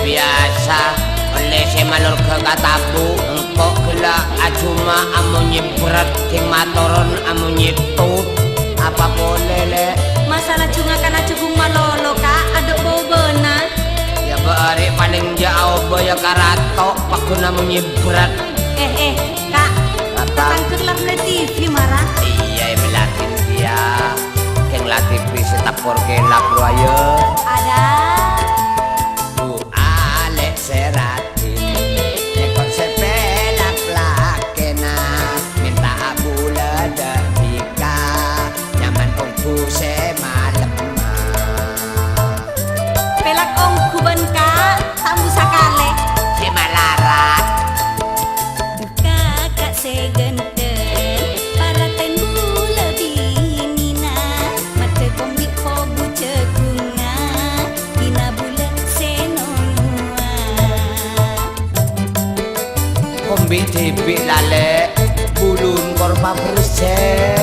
biasa oleh semalur ke katabu engkau gelak acuma amu nyibrat sing matoron amu nyitut apa boleh le masalah cunga kana cugung malolo kak aduk bau benar ya bari paling jauh boya karato pakuna amu nyibrat kak apa tangkerlah le TV marah iya melatin dia yang latih bisa tapor ke lapro ayo ada bu ale serati nekon sepelak plakena minta bula debika nyaman ongku semalam pelak ongku ben kak tambu sakale semalarat kakak segente para tengu lebih nina mata komik hobu cekunga dina bulan senonua kombi tibik lale bulun korba bersih